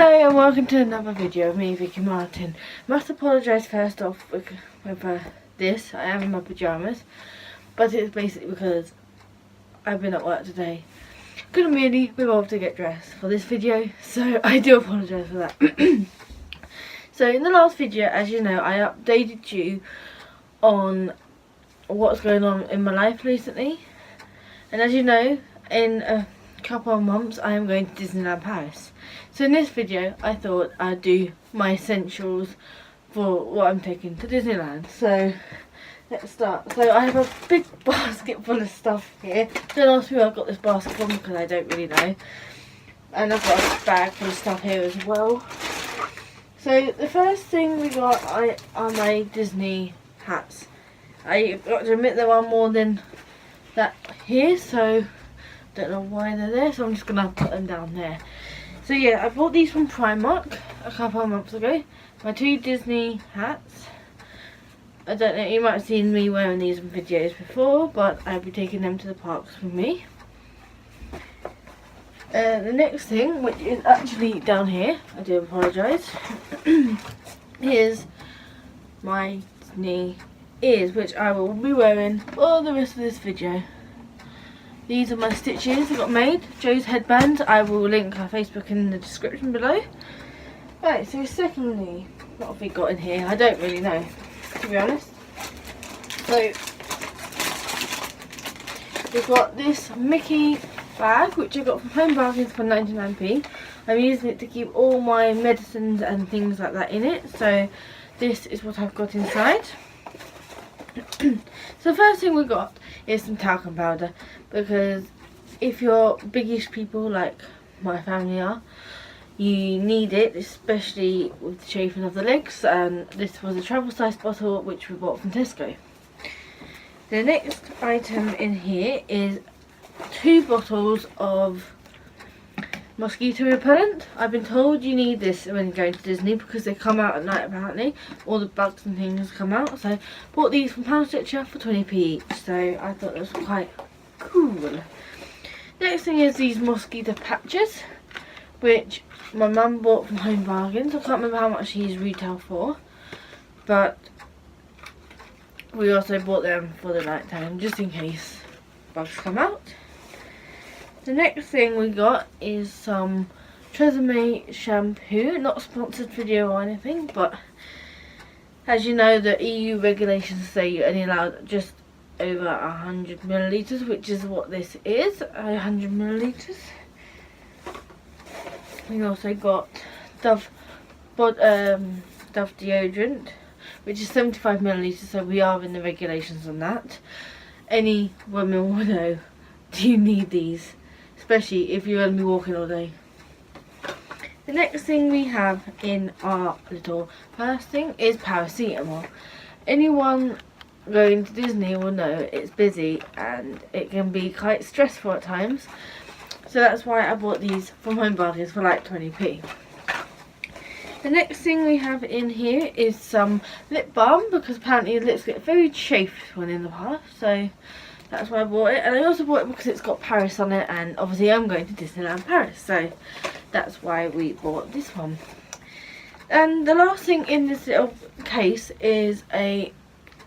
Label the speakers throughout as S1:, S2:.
S1: Hello and welcome to another video of me, Vicky Martin. Must apologise first off with this. I am in my pyjamas, but it's basically because I've been at work today. Couldn't really be bothered to get dressed for this video, so I do apologise for that. So in the last video, as you know, I updated you on what's going on in my life recently. And as you know, in a couple of months I am going to Disneyland Paris. So in this video I thought I'd do my essentials for what I'm taking to Disneyland. So let's start. So I have a big basket full of stuff here. Don't ask me where I've got this basket from because I don't really know. And I've got a bag full of stuff here as well. So the first thing we got are my Disney hats. I got to admit there are more than that here, so don't know why they're there, so I'm just gonna put them down there. So yeah, I bought these from Primark a couple of months ago. My two Disney hats. I don't know, you might have seen me wearing these in videos before, but I'll be taking them to the parks with me. The next thing, which is actually down here, I do apologise, is my Disney ears, which I will be wearing for the rest of this video. These are my stitches I got made. Joe's headband. I will link her Facebook in the description below. Right, so secondly, what have we got in here? I don't really know, to be honest. So we've got this Mickey bag, which I got from Home Bargains for 99p. I'm using it to keep all my medicines and things like that in it. So this is what I've got inside. So the first thing we got is some talcum powder, because if you're biggish people like my family are, you need it, especially with the chafing of the legs. And this was a travel size bottle which we bought from Tesco. The next item in here is 2 bottles of mosquito repellent. I've been told you need this when you're going to Disney because they come out at night apparently. All the bugs and things come out. So I bought these from Pound Stitcher for 20p each. So I thought that was quite cool. Next thing is these mosquito patches, which my mum bought from Home Bargains. I can't remember how much these retail for, but we also bought them for the night time just in case bugs come out. The next thing we got is some Tresemme shampoo. Not a sponsored video or anything, but as you know, the EU regulations say you're only allowed just over 100 millilitres, which is what this is, 100 millilitres. We also got Dove deodorant, which is 75 millilitres, so we are in the regulations on that. Any woman will know, do you need these? Especially if you're going to be walking all day. The next thing we have in our little purse thing is paracetamol. Anyone going to Disney will know it's busy and it can be quite stressful at times. So that's why I bought these from Home Bargains for like 20p. The next thing we have in here is some lip balm, because apparently the lips get very chafed when in the bath. So that's why I bought it. And I also bought it because it's got Paris on it, and obviously I'm going to Disneyland Paris, so that's why we bought this one. And the last thing in this little case is a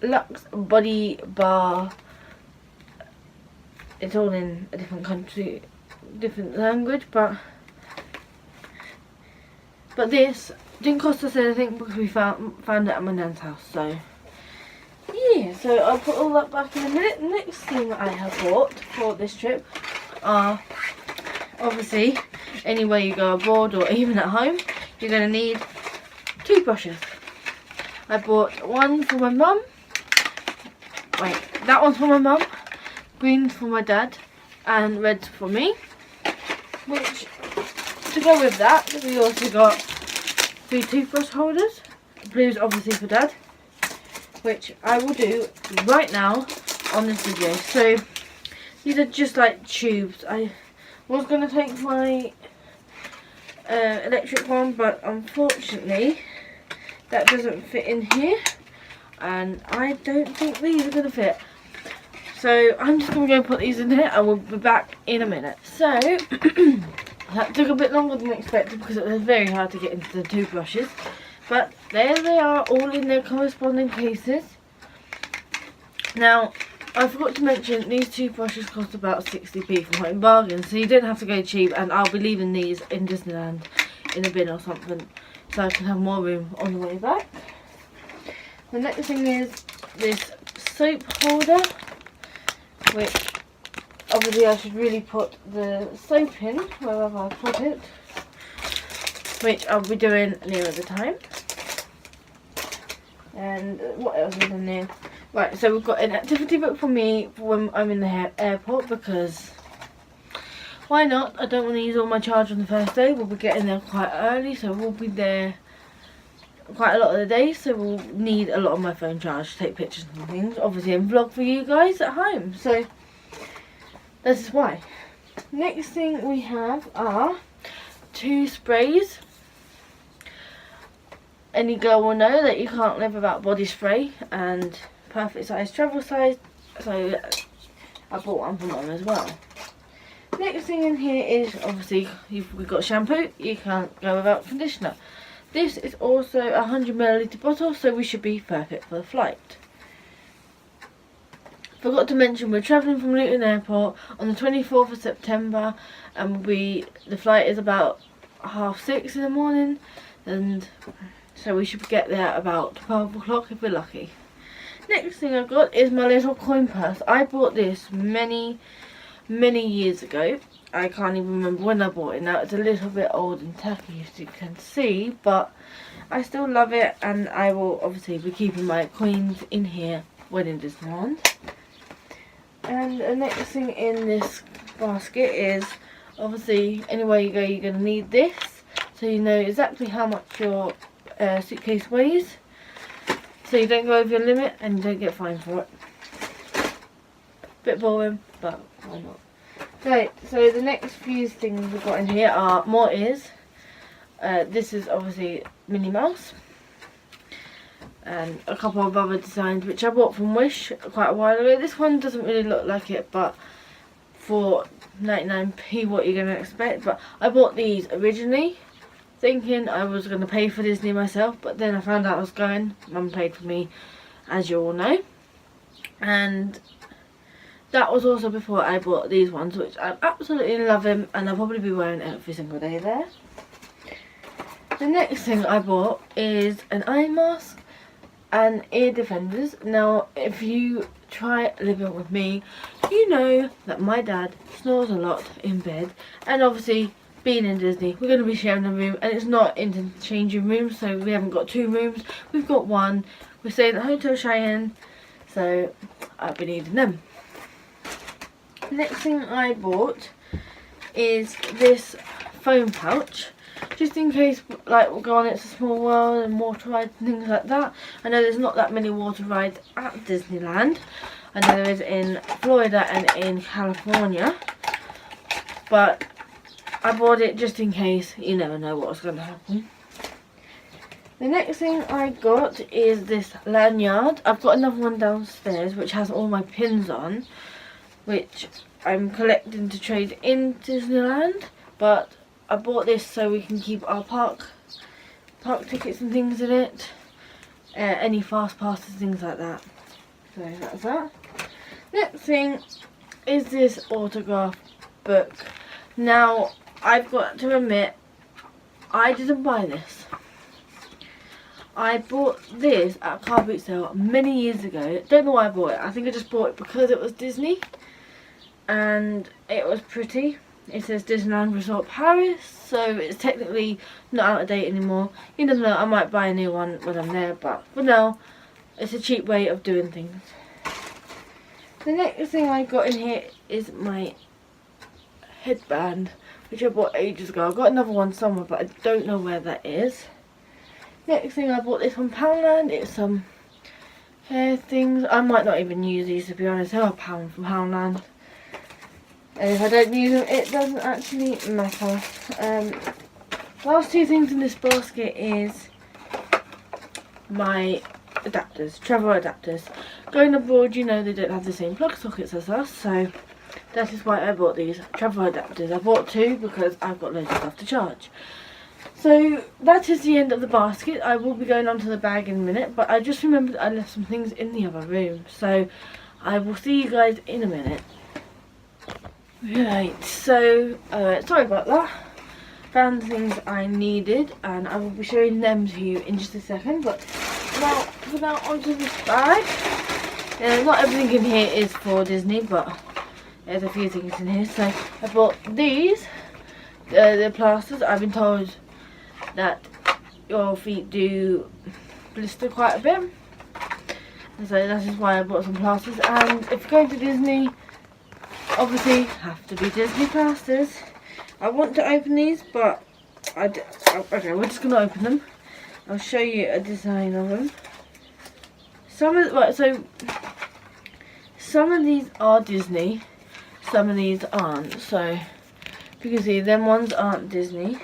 S1: Luxe body bar. It's all in a different country, different language, but this didn't cost us anything because we found it at my nan's house. So yeah, so I'll put all that back in a minute. The next thing that I have bought for this trip are, obviously, anywhere you go abroad or even at home, you're going to need toothbrushes. I bought one for my mum. Wait, that one's for my mum, green's for my dad, and red's for me. Which, to go with that, we also got 3 toothbrush holders. Blue's obviously for dad, which I will do right now on this video. So these are just like tubes. I was going to take my electric one, but unfortunately that doesn't fit in here, and I don't think these are going to fit. So I'm just going to go put these in here and we'll be back in a minute. So That took a bit longer than expected because it was very hard to get into the toothbrushes. But there they are, all in their corresponding cases. Now, I forgot to mention, these toothbrushes cost about 60p from Home Bargains, so you don't have to go cheap, and I'll be leaving these in Disneyland in a bin or something, so I can have more room on the way back. The next thing is this soap holder, which obviously I should really put the soap in wherever I put it, which I'll be doing nearer the time. And what else is in there? Right, so we've got an activity book for me for when I'm in the airport, because why not? I don't want to use all my charge on the first day. We'll be getting there quite early, so we'll be there quite a lot of the day, so we'll need a lot of my phone charge to take pictures and things, obviously, and vlog for you guys at home. So this is why. Next thing we have are 2 sprays. Any girl will know that you can't live without body spray, and perfect size, travel size, so I bought one for mum as well. Next thing in here is, obviously, we've got shampoo. You can't go without conditioner. This is also a 100ml bottle, so we should be perfect for the flight. Forgot to mention, we're travelling from Luton Airport on the 24th of September, and the flight is about 6:30 in the morning, and so we should get there about 12 o'clock if we're lucky. Next thing I've got is my little coin purse. I bought this many years ago. I can't even remember when I bought it now. It's a little bit old and tacky, as you can see, but I still love it, and I will obviously be keeping my coins in here when in Disneyland. And the next thing in this basket is, obviously, anywhere you go you're going to need this, so you know exactly how much your suitcase weighs, so you don't go over your limit and you don't get fined for it. Bit boring, but why not? Right, so the next few things we've got in here are more ears. This is obviously Minnie Mouse, and a couple of other designs which I bought from Wish quite a while ago. This one doesn't really look like it, but for 99p what you're going to expect. But I bought these originally thinking I was going to pay for Disney myself, but then I found out I was going. Mum paid for me, as you all know, and that was also before I bought these ones, which I absolutely love them, and I'll probably be wearing every single day there. The next thing I bought is an eye mask and ear defenders. Now, if you try living with me, you know that my dad snores a lot in bed, and obviously, being in Disney, we're going to be sharing a room, and it's not interchanging rooms, so we haven't got 2 rooms, we've got 1. We're staying at Hotel Cheyenne, so I'll be needing them. Next thing I bought is this phone pouch, just in case, like, we'll go on It's a Small World and water rides and things like that. I know there's not that many water rides at Disneyland. I know there is in Florida and in California, but I bought it just in case. You never know what's going to happen. The next thing I got is this lanyard. I've got another one downstairs which has all my pins on, which I'm collecting to trade in Disneyland, but I bought this so we can keep our park tickets and things in it, any fast passes, things like that. So that's that. Next thing is this autograph book. Now, I've got to admit, I didn't buy this. I bought this at a car boot sale many years ago. Don't know why I bought it. I think I just bought it because it was Disney, and it was pretty. It says Disneyland Resort Paris, so it's technically not out of date anymore. You never know, I might buy a new one when I'm there, but for now, it's a cheap way of doing things. The next thing I got in here is my headband, which I bought ages ago. I've got another one somewhere, but I don't know where that is. Next thing, I bought this from Poundland. It's some hair things. I might not even use these, to be honest. They're £1 from Poundland. And if I don't use them, it doesn't actually matter. Last 2 things in this basket is my adapters, travel adapters. Going abroad, you know they don't have the same plug sockets as us, so that is why I bought these travel adapters. I bought 2 because I've got loads of stuff to charge. So that is the end of the basket. I will be going on to the bag in a minute, but I just remembered I left some things in the other room. So I will see you guys in a minute. Right, so sorry about that. Found the things I needed and I will be showing them to you in just a second. But now onto this bag. Not everything in here is for Disney, but there's a few things in here. So I bought these, the plasters. I've been told that your feet do blister quite a bit, and so that is why I bought some plasters. And if you're going to Disney, obviously have to be Disney plasters. I want to open these, but okay, we're just gonna open them. I'll show you a design of them. Some of these are Disney, some of these aren't. So you can see them ones aren't Disney.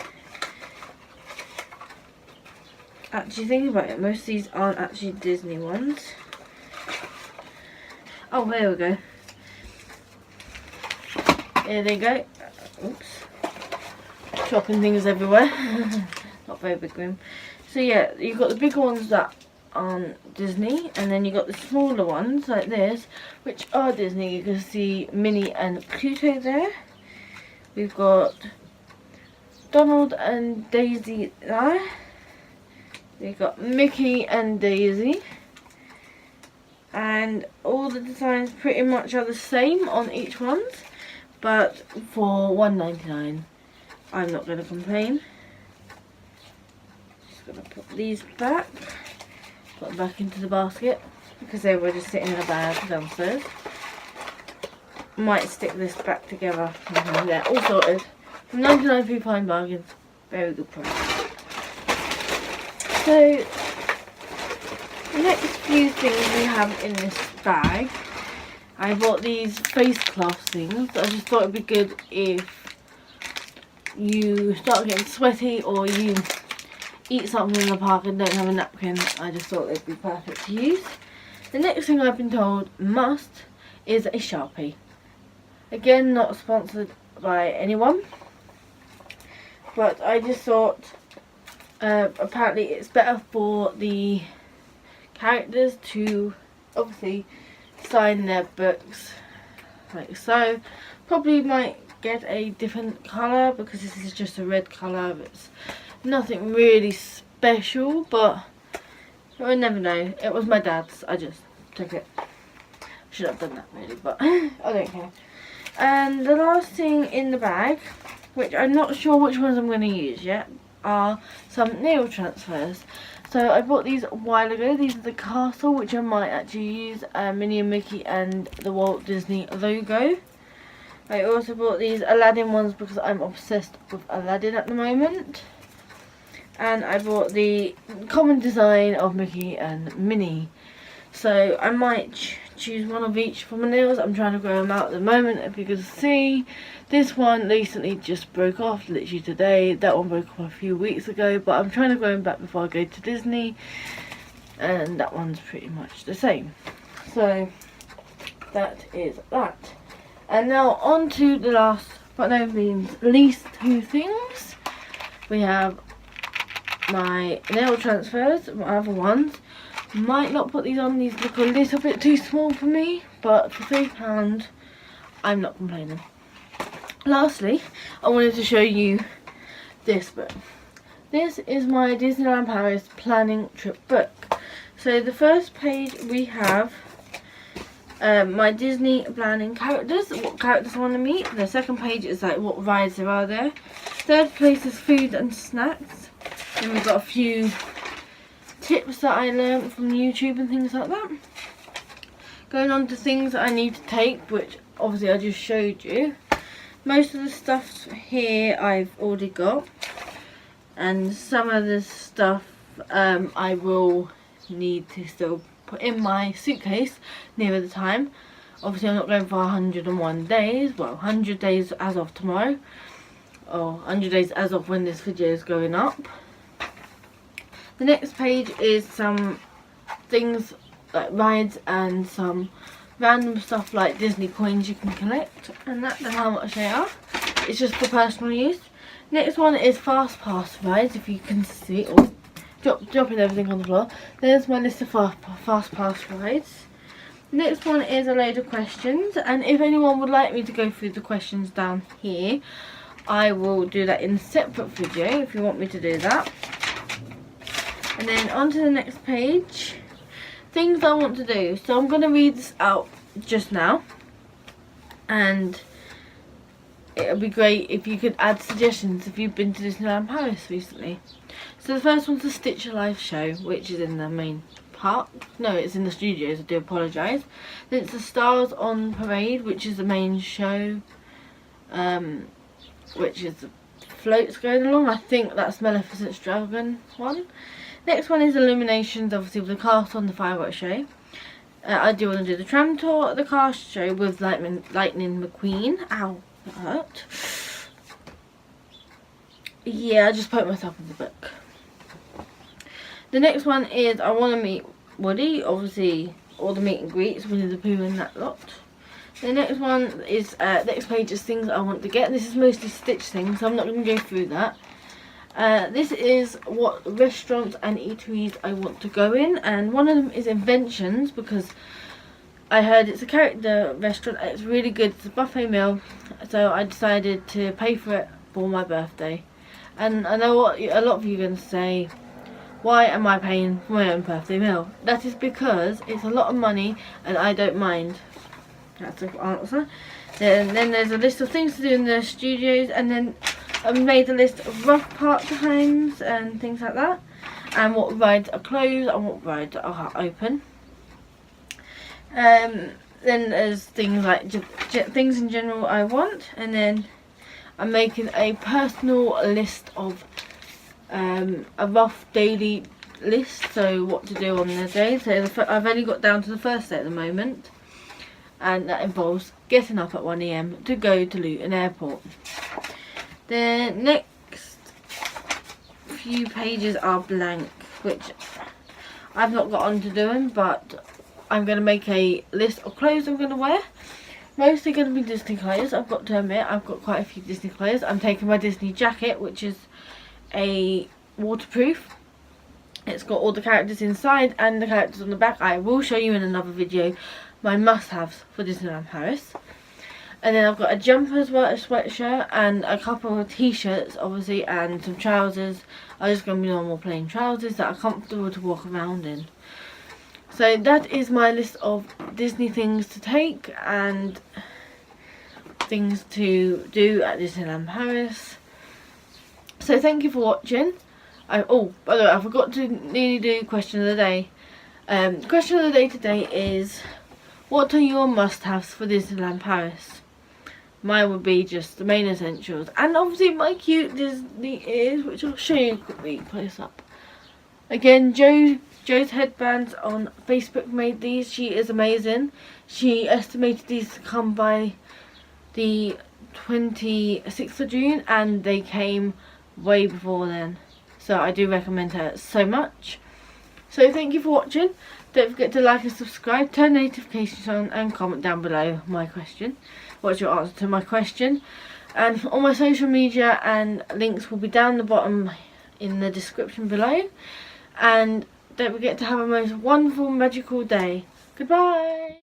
S1: Actually, thinking about it, most of these aren't actually Disney ones. Oh, there we go. There they go. Oops. Chopping things everywhere. Not very big room. So yeah, you've got the bigger ones that aren't Disney, and then you've got the smaller ones like this, which are Disney. You can see Minnie and Pluto there. We've got Donald and Daisy there. We've got Mickey and Daisy. And all the designs pretty much are the same on each one, but for $1.99. I'm not going to complain. Just going to put these back. Put them back into the basket because they were just sitting in a bag downstairs. Might stick this back together. They're all sorted. 99p fine bargain. Very good price. So the next few things we have in this bag, I bought these face cloth things. I just thought it'd be good if you start getting sweaty or you eat something in the park and don't have a napkin. I just thought it'd be perfect to use. The next thing I've been told must is a Sharpie. Again, not sponsored by anyone, but I just thought apparently it's better for the characters to obviously sign their books like so. Probably might get a different colour because this is just a red colour. It's nothing really special, but I never know. It was my dad's. I just took it. Should have done that really, but I don't care. And the last thing in the bag, which I'm not sure which ones I'm going to use yet, are some nail transfers. So I bought these a while ago. These are the castle, which I might actually use, Minnie and Mickey and the Walt Disney logo. I also bought these Aladdin ones because I'm obsessed with Aladdin at the moment. And I bought the common design of Mickey and Minnie. So I might choose one of each for my nails. I'm trying to grow them out at the moment. If you can see, this one recently just broke off, literally today. That one broke off a few weeks ago, but I'm trying to grow them back before I go to Disney. And that one's pretty much the same. So that is that. And now on to the last, but no means least, two things. We have my nail transfers, my other ones. Might not put these on, these look a little bit too small for me, but for £3 I'm not complaining. Lastly, I wanted to show you this book. This is my Disneyland Paris planning trip book. So the first page we have my Disney planning characters, what characters I want to meet. The second page is like what rides there are there. Third place is food and snacks. Then we've got a few tips that I learned from YouTube and things like that. Going on to things that I need to take, which obviously I just showed you. Most of the stuff here I've already got, and some of the stuff I will need to still put in my suitcase nearer the time. Obviously I'm not going for 101 days, well 100 days as of tomorrow, or 100 days as of when this video is going up. The next page is some things like rides and some random stuff like Disney coins you can collect, and that's how much they are. It's just for personal use. Next one is fast pass rides, if you can see, or dropping everything on the floor. There's my list of fast pass rides. Next one is a load of questions, and if anyone would like me to go through the questions down here, I will do that in a separate video if you want me to do that. And then on to the next page, things I want to do. So I'm going to read this out just now, and it would be great if you could add suggestions if you've been to Disneyland Paris recently. So the first one's the Stitch Alive show, which is in the main park. No, it's in the studios, I do apologise. Then it's the Stars on Parade, which is the main show, which is the floats going along. I think that's Maleficent's Dragon one. Next one is Illuminations, obviously with the castle and the fireworks show. I do want to do the tram tour, the car show with Lightning McQueen. Ow, that hurt. Yeah, I just poked myself in the book. The next one is I want to meet Woody, obviously all the meet and greets, Winnie the Pooh and that lot. The next one is, next page is things I want to get. This is mostly Stitch things, so I'm not going to go through that. This is what restaurants and eateries I want to go in, and one of them is Inventions, because I heard it's a character restaurant and it's really good. It's a buffet meal, so I decided to pay for it for my birthday. And I know what a lot of you are going to say, why am I paying for my own birthday meal? That is because it's a lot of money and I don't mind. That's the answer. Then there's a list of things to do in the studios, and then I made a list of rough park times and things like that, and what rides are closed and what rides are open. Then there's things like things in general I want, and then I'm making a personal list of a rough daily list, so what to do on the day. So I've only got down to the first day at the moment, and that involves getting up at 1 AM to go to Luton Airport. The next few pages are blank, which I've not got on to doing, but I'm going to make a list of clothes I'm going to wear. Mostly going to be Disney clothes. I've got to admit, I've got quite a few Disney clothes. I'm taking my Disney jacket, which is a waterproof. It's got all the characters inside and the characters on the back. I will show you in another video my must-haves for Disneyland Paris. And then I've got a jumper as well, a sweatshirt, and a couple of t-shirts obviously, and some trousers. I'm just going to be normal plain trousers that are comfortable to walk around in. So that is my list of Disney things to take and things to do at Disneyland Paris. So thank you for watching. Oh, by the way, I forgot to nearly do question of the day. Question of the day today is, what are your must-haves for Disneyland Paris? Mine would be just the main essentials, and obviously my cute Disney ears, which I'll show you quickly close up. Again, Joe's Headbands on Facebook made these. She is amazing. She estimated these to come by the 26th of June, and they came way before then. So I do recommend her so much. So thank you for watching. Don't forget to like and subscribe, turn notifications on, and comment down below my question. What's your answer to my question? And all my social media and links will be down the bottom in the description below. And don't forget to have a most wonderful, magical day. Goodbye.